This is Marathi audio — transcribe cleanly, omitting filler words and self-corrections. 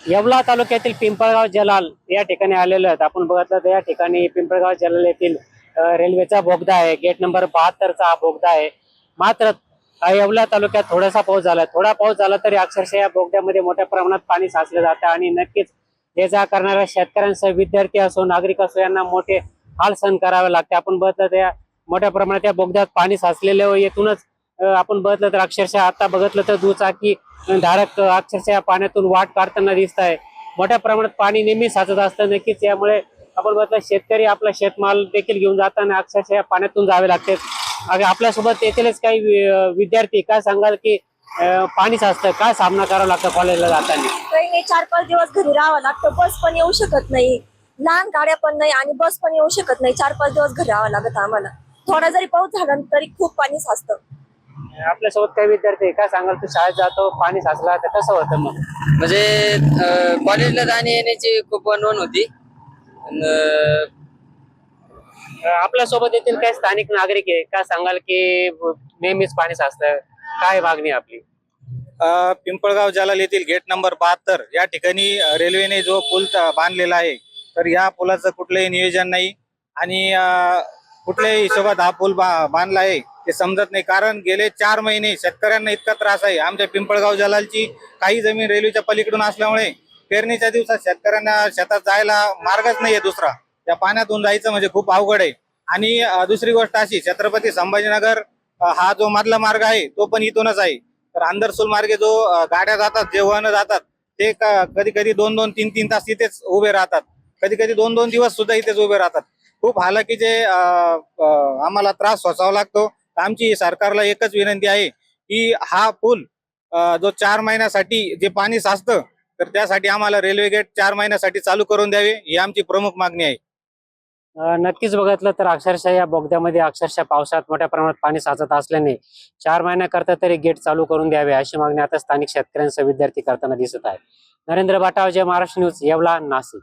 येवला तालुक्यातील पिंपळगाव जलाल या ठिकाणी आलेलो आहेत. आपण बघितलं तर या ठिकाणी पिंपळगाव जलाल येथील रेल्वेचा बोगदा आहे. गेट नंबर 72 चा हा बोगदा आहे. मात्र येवला तालुक्यात थोडासा पाऊस झाला, थोडा पाऊस झाला तरी अक्षरशः या बोगद्यामध्ये मोठ्या प्रमाणात पाणी साचलं जातं आणि नक्कीच ये जा करणाऱ्या शेतकऱ्यांसह विद्यार्थी असो नागरिक असो यांना मोठे हाल सहन करावे लागते. आपण बघितलं तर या मोठ्या प्रमाणात या बोगद्यात पाणी साचलेले व येथूनच आपण बघितलं तर अक्षरशः आता बघितलं तर दुचाकी धारक अक्षरशः पाण्यातून वाट काढताना दिसत आहे. मोठ्या प्रमाणात पाणी नेहमी साचत असतं. नक्कीच यामुळे आपण बघितलं शेतकरी आपला शेतमाल देखील घेऊन जाताना अक्षरशः पाण्यातून जावे लागते. आपल्यासोबत येथीलच काही विद्यार्थी काय सांगाल की पाणी साचतं, काय सामना करावा लागतो कॉलेजला जाताना? काही नाही, 4-5 दिवस घरी राहावं लागतं. बस पण येऊ शकत नाही, लहान गाड्या पण नाही आणि बस पण येऊ शकत नाही. 4-5 दिवस घरी राहावं लागत आम्हाला. थोडा जरी पाऊस झाला तरी खूप पाणी साचतं. आपल्यासोबत काही विद्यार्थी काय सांगाल, तू शाळेत जातो पाणी साचला तर कसं होतं मग? म्हणजे कॉलेजला जाणे येण्याची खूप वणवण होती. आपल्यासोबत येथील काही स्थानिक नागरिक आहे, काय सांगाल की नेहमीच पाणी साचतं, काय मागणी आहे आपली? पिंपळगाव जलाल येथील गेट नंबर 72 या ठिकाणी रेल्वेने जो पूल बांधलेला आहे, तर या पुलाचं कुठलंही नियोजन नाही आणि कुठल्याही हिशोबात हा पूल बांधला आहे ते समजत नाही. कारण गेले 4 महिने शेतकऱ्यांना इतका त्रास आहे. आमच्या पिंपळगाव जलालची काही जमीन रेल्वेच्या पलीकडून असल्यामुळे पेरणीच्या दिवसात शेतकऱ्यांना शेतात जायला मार्गच नाहीये दुसरा. त्या पाण्यातून जायचं म्हणजे खूप अवघड आहे. आणि दुसरी गोष्ट अशी, छत्रपती संभाजीनगर हा जो मधला मार्ग आहे तो पण इथूनच आहे. तर आंदरसूल मार्गे जो गाड्या जातात, जे वाहनं जातात ते कधी कधी 2-2, 3-3 तास इथेच उभे राहतात. कधी कधी 2-2 दिवस सुद्धा इथेच उभे राहतात. खूप हालाकीचे आम्हाला त्रास सोसावा लागतो. आमची सरकारला एकच विनंती आहे की हा पूल जो 4 महिन्यासाठी जे पाणी साचतं, तर त्यासाठी आम्हाला रेल्वे गेट 4 महिन्यासाठी चालू करून द्यावे, ही आमची प्रमुख मागणी आहे. नक्कीच बघितलं तर अक्षरशः या बोगद्यामध्ये अक्षरशः पावसात मोठ्या प्रमाणात पाणी साचत असल्याने 4 महिन्याकरता तरी गेट चालू करून द्यावे अशी मागणी आता स्थानिक शेतकऱ्यांसह विद्यार्थी करताना दिसत आहे. नरेंद्र बाटाव, जय महाराष्ट्र न्यूज, येवला, नाशिक.